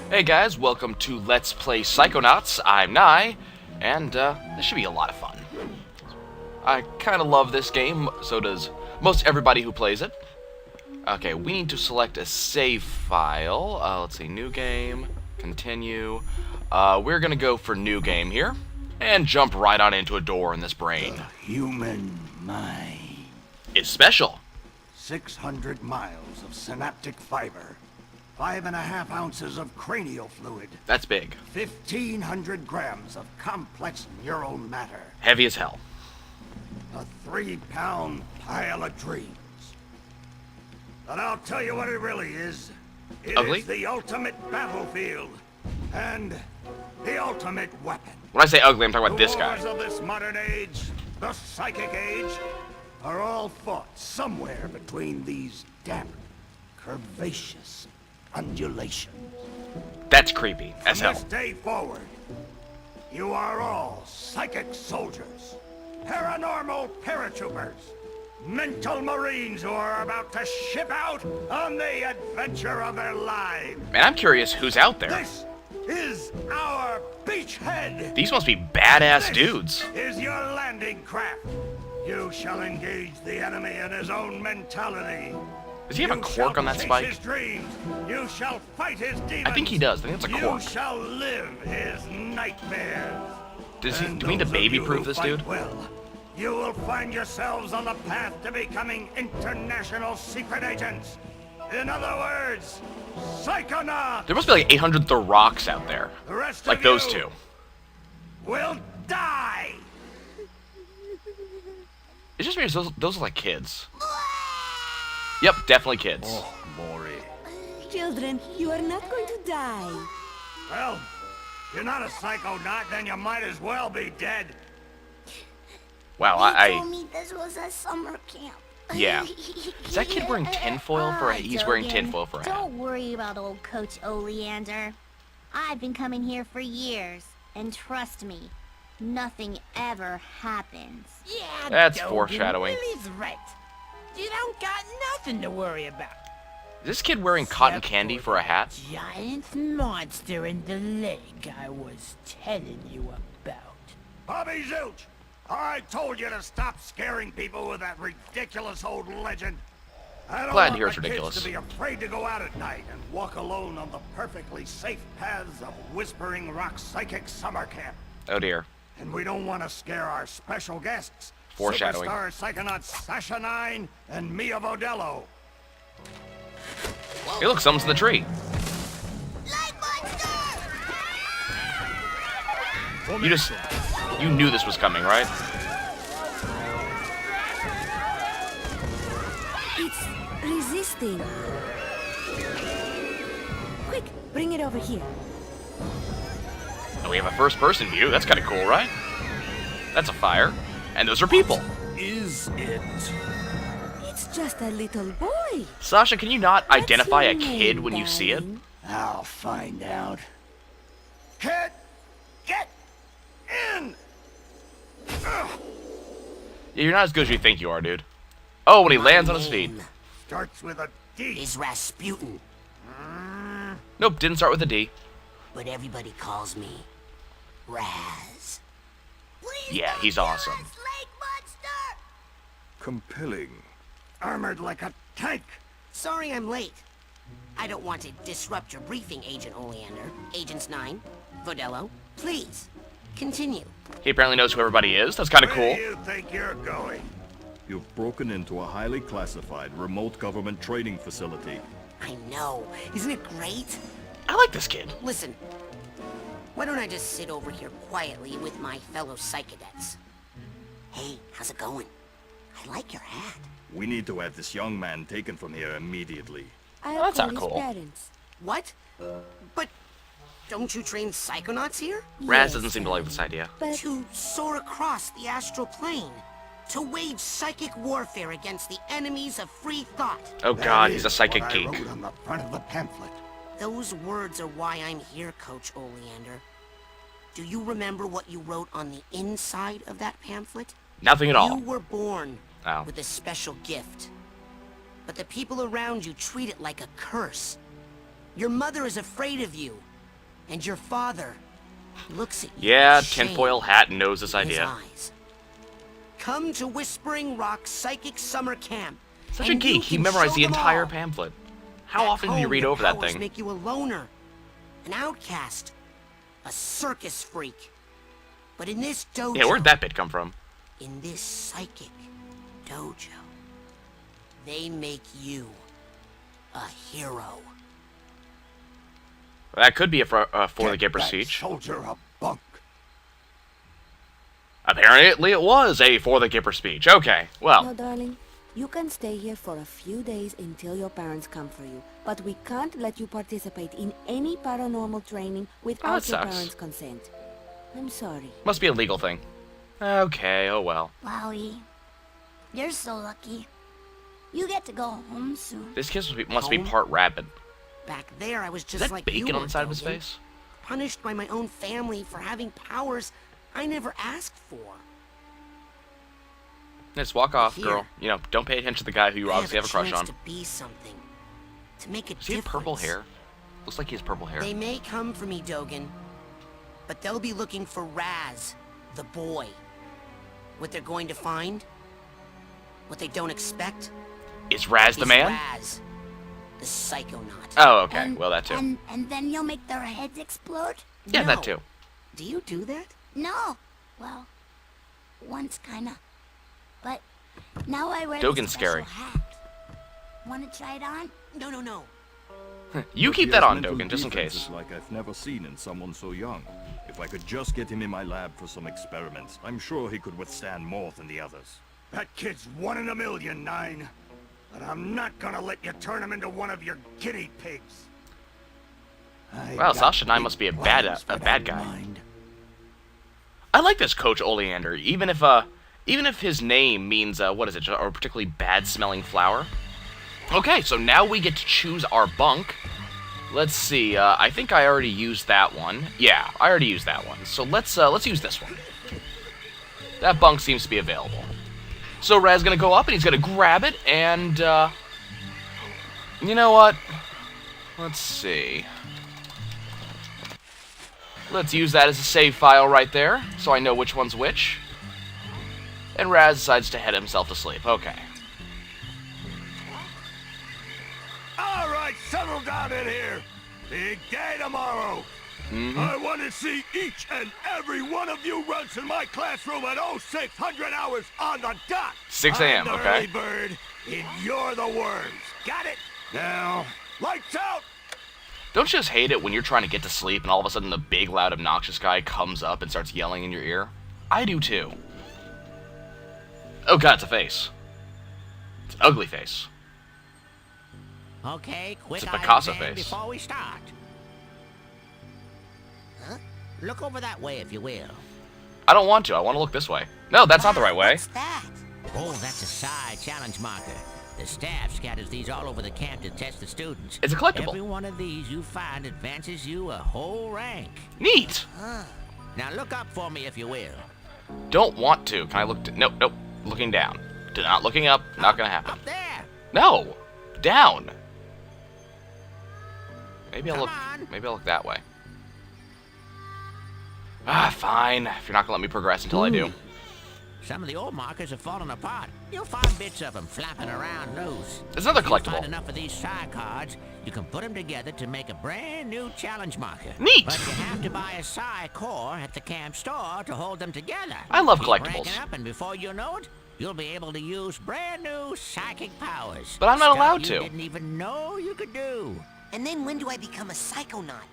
Hey guys, welcome to Let's Play Psychonauts. I'm Nye, and this should be a lot of fun. I kind of love this game, so does most everybody who plays it. Okay, we need to select a save file. Let's see, new game, continue. We're gonna go for new game here, and jump right on into a door in this brain. The human mind. It's special. 600 miles of synaptic fiber. 5.5 ounces of cranial fluid. That's big. 1,500 grams of complex neural matter. Heavy as hell. A 3-pound pile of dreams. But I'll tell you what it really is. It Ugly? is the ultimate battlefield. And the ultimate weapon. When I say ugly, I'm talking about this The guy. wars of this modern age, the psychic age, are all fought somewhere between these damp, curvaceous undulations. That's creepy as From hell. this day forward, you are all psychic soldiers, paranormal paratroopers, mental marines who are about to ship out on the adventure of their lives. Man, I'm curious who's out there. This is our beachhead. These must be badass This dudes. is your landing craft. You shall engage the enemy in his own mentality. Does he have a You cork shall on that chase spike? His dreams. You shall fight his demons. I think he does. I think it's a cork. You shall live his nightmares. Does he? And Do we need to those of baby-proof you who this fight dude? well, you will find yourselves on the path to becoming international secret agents. In other words, Psychonauts. There must be like 800 The Rocks out there. The rest Like of those you two. will die. It's just because those are like kids. Yep, definitely kids. Oh, Maury. Children, you are not going to die. Well, you're not a psychonaut, then you might as well be dead. Wow, They told I me this was a summer camp. yeah. Is that kid wearing tinfoil for a? He's wearing Dogen, tinfoil for a hat. Don't worry about old Coach Oleander. I've been coming here for years, and trust me, nothing ever happens. Yeah, That's Dogen, foreshadowing. Willie's right. You don't got nothing to worry about. Is this kid wearing cotton Except candy for for a the hat? Giant monster in the lake I was telling you about. Bobby Zilch, I told you to stop scaring people with that ridiculous old legend. I don't Glad to want hear my it's ridiculous. kids to be afraid to go out at night and walk alone on the perfectly safe paths of Whispering Rock Psychic Summer Camp. Oh dear. And we don't want to scare our special guests, Foreshadowing. Superstar Psychonauts Sasha 9 and Mia Vodello. Hey, look, someone's in the tree. Light monster! You knew this was coming, right? It's resisting. Quick, bring it over here. And we have a first-person view. That's kind of cool, right? That's a fire. And those are people. Is it? It's just a little boy. Sasha, can you not What's identify a your kid name, when you see it? darling? I'll find out. Kid, get in! Ugh. Yeah, you're not as good as you think you are, dude. Oh, when he lands on his feet. Starts with a D. Is Razputin, Nope, didn't start with a D. but everybody calls me Raz. Please Yeah, don't he's kill awesome. us, Lake monster! Compelling. Armored like a tank. Sorry I'm late. I don't want to disrupt your briefing, Agent Oleander. Agents 9, Vodello, please, continue. He apparently knows who everybody is. That's kind of Where cool. do you think you're going? You've broken into a highly classified remote government training facility. I know, isn't it great? I like this kid. Listen, why don't I just sit over here quietly with my fellow psychedets? Hey, how's it going? I like your hat. We need to have this young man taken from here immediately. I'll that's call not his cool. parents. What? But don't you train psychonauts here? Raz Yes, doesn't seem to like this idea. But To soar across the astral plane. To wage psychic warfare against the enemies of free thought. Oh That god, he's a is psychic what geek. I wrote on the front of the pamphlet. Those words are why I'm here, Coach Oleander. Do you remember what you wrote on the inside of that pamphlet? Nothing at all. You were born Oh. with a special gift. But the people around you treat it like a curse. Your mother is afraid of you. And your father looks at you Yeah, with shame tinfoil hat knows this in his idea. eyes. Come to Whispering Rock Psychic Summer Camp. Such a and you geek, he can memorized show the them entire all. pamphlet. How Back often did you home, read your over that powers thing? make you a loner, an outcast, a circus freak. But in this dojo, Yeah, where'd that bit come from? in this psychic dojo, they make you a hero. That could be a for the Gipper That speech. soldier a bunk. Apparently it was a for the Gipper speech. Okay, No, well, darling. You can stay here for a few days until your parents come for you. But we can't let you participate in any paranormal training without your sucks. parents' consent. I'm sorry. must be a legal thing. Okay, oh well. Wowie. You're so lucky. You get to go home soon. This kid must be Home? part rabbit. Back there, I was Is just that like you bacon on were, the side of his Dogen. face? Punished by my own family for having powers I never asked for. Just walk off, Here. girl. You know, don't pay attention to the guy who you I obviously have a crush chance on. to be something, to make a Does he have difference. purple hair? Looks like he has purple hair. They may come for me, Dogen, but they'll be looking for Raz, the boy. What they're going to find, what they don't expect, Is Raz the is man? Raz, the Psychonaut. Oh, okay. And- Well, that too. And then you'll make their heads explode? Yeah, No. that too. Do you do that? No. Well, once kinda. But now I wear Dogen's this special scary. hat. Wanna try it on? No, no, no. You But keep he that has on, mental Dogen, just in defenses case. like I've never seen in someone so young. If I could just get him in my lab for some experiments, I'm sure he could withstand more than the others. That kid's 1 in a million, Nine. But I'm not gonna let you turn him into one of your guinea pigs. I Wow, got Sasha Nye big must be a plans for bad that guy. mind. I like this Coach Oleander, even if his name means what is it, a particularly bad-smelling flower. Okay, so now we get to choose our bunk. Let's see. I think I already used that one. Yeah, I already used that one. So let's use this one. That bunk seems to be available. So Raz's gonna go up and he's gonna grab it, and you know what? Let's see. Let's use that as a save file right there, so I know which one's which. And Raz decides to head himself to sleep. Okay. All right, settle down in here. Big day tomorrow. I want to see each and every one of you runs in my classroom at 0600 hours on the dot. 6 a.m., I'm the okay. early bird, and you're the worms. Got it? Now, lights out. Don't you just hate it when you're trying to get to sleep and all of a sudden the big, loud, obnoxious guy comes up and starts yelling in your ear? I do too. Oh god, it's a face. It's an ugly face. Okay, quick It's a eye Picasso exam face. before we start. Huh? Look over that way if you will. I don't want to. I want to look this way. No, that's not the right way. What's that? Oh, that's a psi challenge marker. The staff scatters these all over the camp to test the students. It's a collectible. Every one of these you find advances you a whole rank. Neat. Now look up for me if you will. Don't want to. Can I look? Nope, nope. Looking down. Not looking up. Not gonna happen. Up there! No. Down. Maybe I'll Come look. on. Maybe I'll look that way. Ah, fine. If you're not gonna let me progress until I do. Some of the old markers have fallen apart. You'll find bits of them flapping around loose. There's another If you find collectible. enough of these psi cards, you can put them together to make a brand new challenge marker. Neat. But you have to buy a psi core at the camp store to hold them together. I love Keep collectibles. ranking up, and before you know it, you'll be able to use brand new psychic powers. But I'm not Stuff allowed you to. didn't even know you could do. And then when do I become a psychonaut?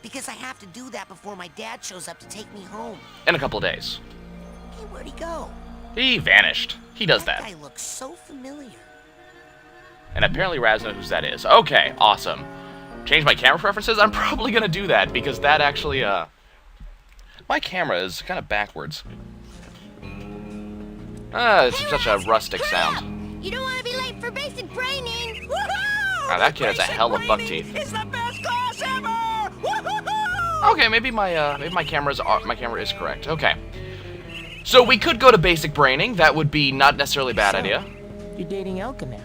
Because I have to do that before my dad shows up to take me home. In a couple of days. Hey, where'd he go? He vanished. He does that. That guy looks so familiar. And apparently Raz knows who that is. Okay, awesome. Change my camera preferences? I'm probably gonna do that because that actually, my camera is kind of backwards. It's such a rustic sound. You don't want to be late for basic braining. Now that kid has a hell of buck teeth. It's the best class ever! Woohoo! Okay, maybe my camera is correct. Okay. So we could go to basic braining. That would be not necessarily a bad idea. You're dating Elka now.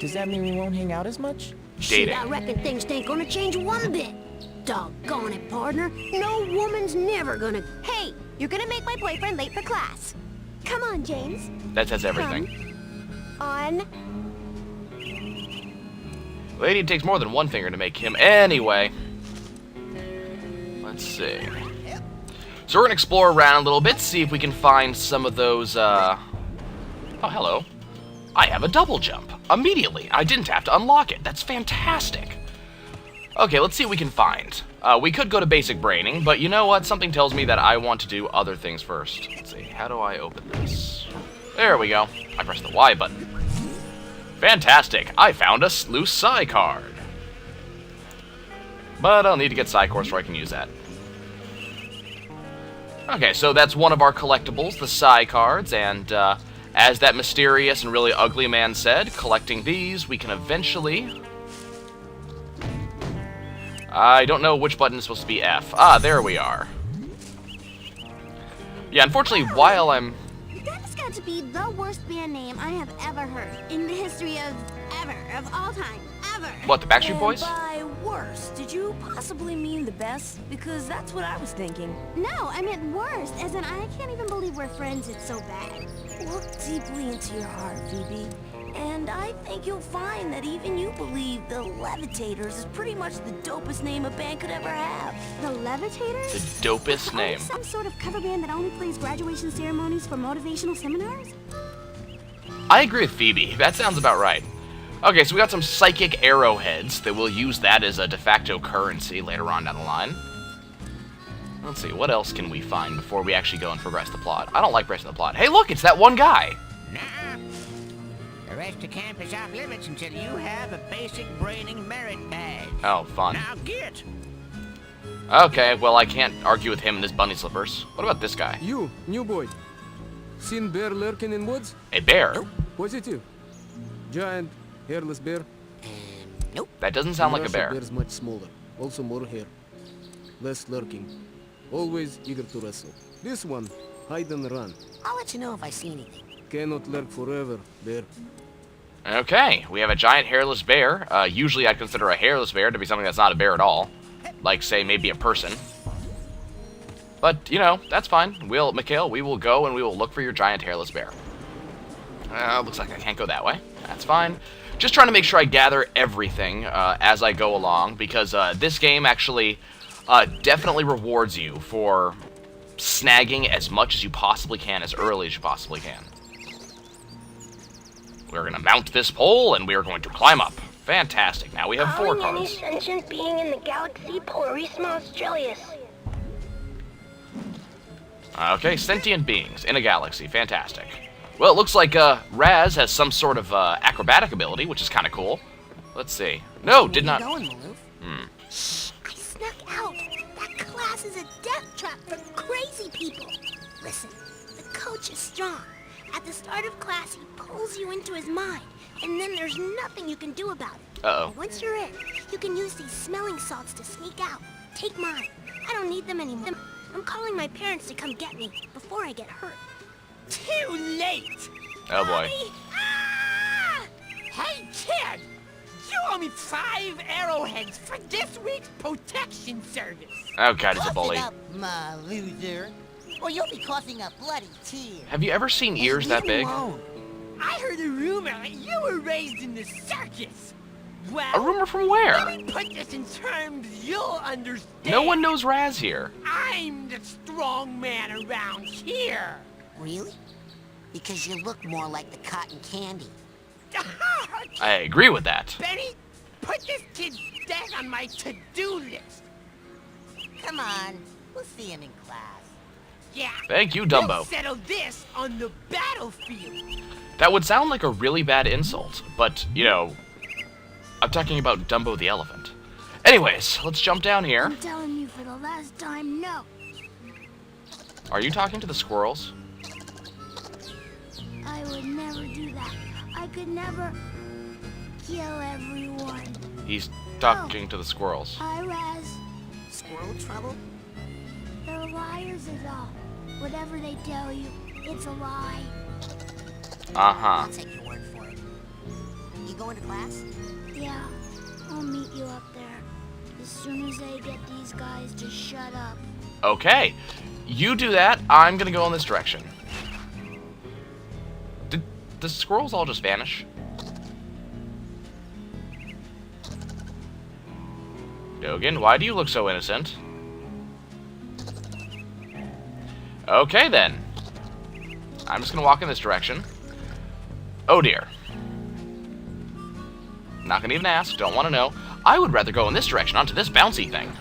Does that mean we won't hang out as much? dating. Shit, I reckon things ain't gonna change one bit. Doggone it, partner. No woman's never gonna... Hey, you're gonna make my boyfriend late for class. Come on, James. That says everything. On. Lady, it takes more than one finger to make him. Anyway. Let's see. So we're gonna explore around a little bit, see if we can find some of those, Oh, hello. I have a double jump. Immediately. I didn't have to unlock it. That's fantastic. Okay, let's see what we can find. We could go to basic braining, but you know what? Something tells me that I want to do other things first. Let's see. How do I open this? There we go. I pressed the Y button. Fantastic. I found a loose Psy card. But I'll need to get Psy cores before I can use that. Okay, so that's one of our collectibles, the Psy cards, and as that mysterious and really ugly man said, collecting these, we can eventually... I don't know which button is supposed to be F. Ah, there we are. Yeah, unfortunately, while I'm... That's got to be the worst band name I have ever heard in the history of all time, ever. What, the Backstreet Boys? By worst, did you possibly mean the best? Because that's what I was thinking. No, I meant worst, as in I can't even believe we're friends, it's so bad. Look deeply into your heart, Phoebe. And I think you'll find that even you believe the Levitators is pretty much the dopest name a band could ever have. The Levitators? The dopest Are name. they some sort of cover band that only plays graduation ceremonies for motivational seminars? I agree with Phoebe. That sounds about right. Okay, so we got some psychic arrowheads that we'll use that as a de facto currency later on down the line. Let's see, what else can we find before we actually go and progress the plot? I don't like progressing the plot. Hey, look, it's that one guy. Nah. The rest of camp is off limits until you have a basic braining merit badge. Oh, fun. Now get. Okay, well, I can't argue with him in his bunny slippers. What about this guy? You, new boy. Seen bear lurking in woods? A bear? Positive. Giant, hairless bear. Nope. That doesn't sound In like a Russia, bear. Bear's much smaller. Also more hair. Less lurking. Always eager to wrestle. This one, hide and run. I'll let you know if I see anything. Cannot lurk forever, bear. Okay, we have a giant hairless bear. Usually I'd consider a hairless bear to be something that's not a bear at all. Like, say, maybe a person. But, you know, that's fine. Mikhail, we will go and we will look for your giant hairless bear. Looks like I can't go that way. That's fine. Just trying to make sure I gather everything as I go along, because this game actually definitely rewards you for snagging as much as you possibly can, as early as you possibly can. We're going to mount this pole, and we are going to climb up. Fantastic. Now we have 4 Calling any cards. sentient being in the galaxy Polarisma Australis. Okay, sentient beings in a galaxy. Fantastic. Well, it looks like Raz has some sort of acrobatic ability, which is kind of cool. Let's see. No, did not... Going, Maloof. I snuck out. That class is a death trap for crazy people. Listen, the coach is strong. At the start of class, he pulls you into his mind, and then there's nothing you can do about it. Uh-oh. And once you're in, you can use these smelling salts to sneak out. Take mine. I don't need them anymore. I'm calling my parents to come get me before I get hurt. Too late! Oh, boy. Ah! Hey, kid! You owe me 5 arrowheads for this week's protection service. Oh, God, he's a bully. Cough it up, my loser, or you'll be coughing up bloody tears. Have you ever seen ears that big? I heard a rumor that you were raised in the circus. Well, A rumor from where? let me put this in terms you'll understand. No one knows Raz here. I'm the strong man around here. Really? Because you look more like the cotton candy. I agree with that. Benny, put this kid's death on my to-do list. Come on, we'll see him in class. Yeah. Thank you, We'll Dumbo. settle this on the battlefield. That would sound like a really bad insult, but, you know, I'm talking about Dumbo the elephant. Anyways, let's jump down here. I'm telling you for the last time, no. Are you talking to the squirrels? I would never do that. I could never kill everyone. He's talking to the squirrels. Hi, Raz. Squirrel trouble? They're liars is all. Whatever they tell you, it's a lie. Uh-huh. I'll take your word for it. You going to class? Yeah. I'll meet you up there as soon as they get these guys to shut up. Okay. You do that. I'm gonna go in this direction. Did the squirrels all just vanish? Dogen, why do you look so innocent? Okay, then. I'm just gonna walk in this direction. Oh, dear. Not gonna even ask, don't want to know. I would rather go in this direction, onto this bouncy thing.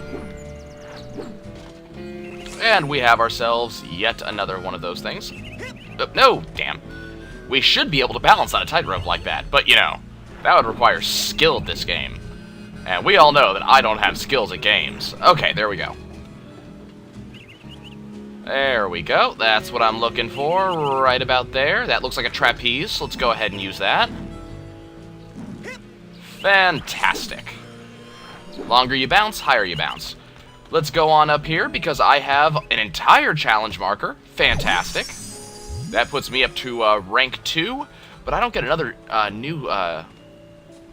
And we have ourselves yet another one of those things. No, damn. We should be able to balance on a tightrope like that, but, you know, that would require skill at this game. And we all know that I don't have skills at games. Okay, there we go. There we go. That's what I'm looking for, right about there. That looks like a trapeze. Let's go ahead and use that. Fantastic. Longer you bounce, higher you bounce. Let's go on up here because I have an entire challenge marker. Fantastic. That puts me up to rank 2, but I don't get another new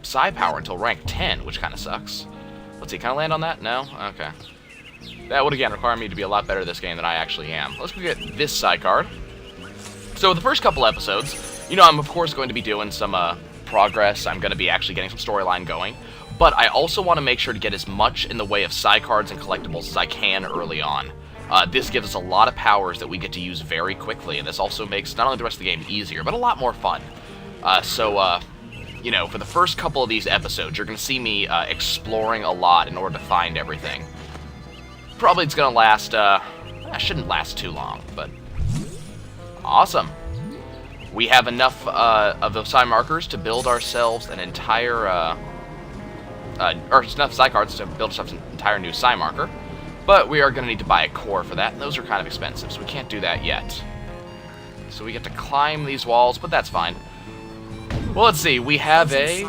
psi power until rank 10, which kind of sucks. Let's see, can I land on that? No? Okay. That would, again, require me to be a lot better at this game than I actually am. Let's go get this psi card. So the first couple episodes, you know, I'm of course going to be doing some progress. I'm going to be actually getting some storyline going. But I also want to make sure to get as much in the way of psi cards and collectibles as I can early on. This gives us a lot of powers that we get to use very quickly, and this also makes not only the rest of the game easier, but a lot more fun. You know, for the first couple of these episodes, you're going to see me exploring a lot in order to find everything. Probably it's going to last, shouldn't last too long, but awesome. We have enough of those psi markers to build ourselves an entire, or enough psi cards to build ourselves an entire new psi marker. But we are going to need to buy a core for that, and those are kind of expensive, so we can't do that yet. So we get to climb these walls, but that's fine. Well, let's see. We have a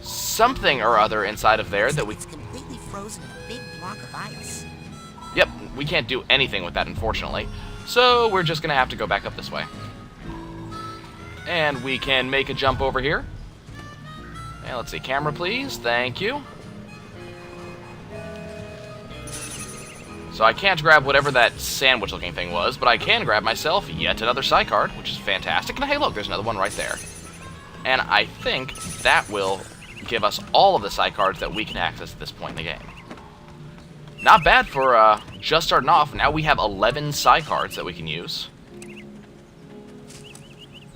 something or other inside of there that we... It's completely frozen in a big block of ice. Yep, we can't do anything with that, unfortunately. So we're just going to have to go back up this way. And we can make a jump over here. And let's see. Camera, please. Thank you. So I can't grab whatever that sandwich-looking thing was, but I can grab myself yet another psi card, which is fantastic. And hey, look, there's another one right there. And I think that will give us all of the psi cards that we can access at this point in the game. Not bad for just starting off. Now we have 11 psi cards that we can use.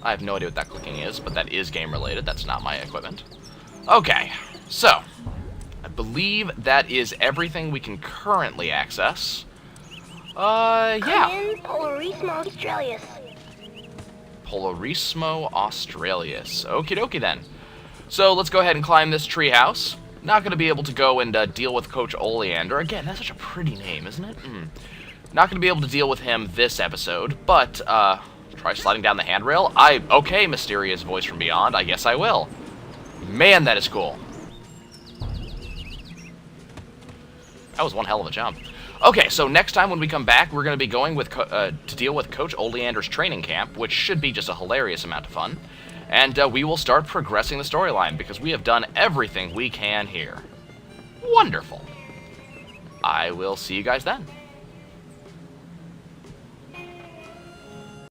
I have no idea what that clicking is, but that is game-related. That's not my equipment. Okay, so... I believe that is everything we can currently access. Yeah. Come in, Polarismo Australis. Polarismo Australis. Okie dokie then. So let's go ahead and climb this treehouse. Not going to be able to go and deal with Coach Oleander. Again, that's such a pretty name, isn't it? Not going to be able to deal with him this episode, but try sliding down the handrail. Okay, mysterious voice from beyond. I guess I will. Man, that is cool. That was one hell of a jump. Okay, so next time when we come back, we're going to be going with to deal with Coach Oleander's training camp, which should be just a hilarious amount of fun. And we will start progressing the storyline, because we have done everything we can here. Wonderful. I will see you guys then.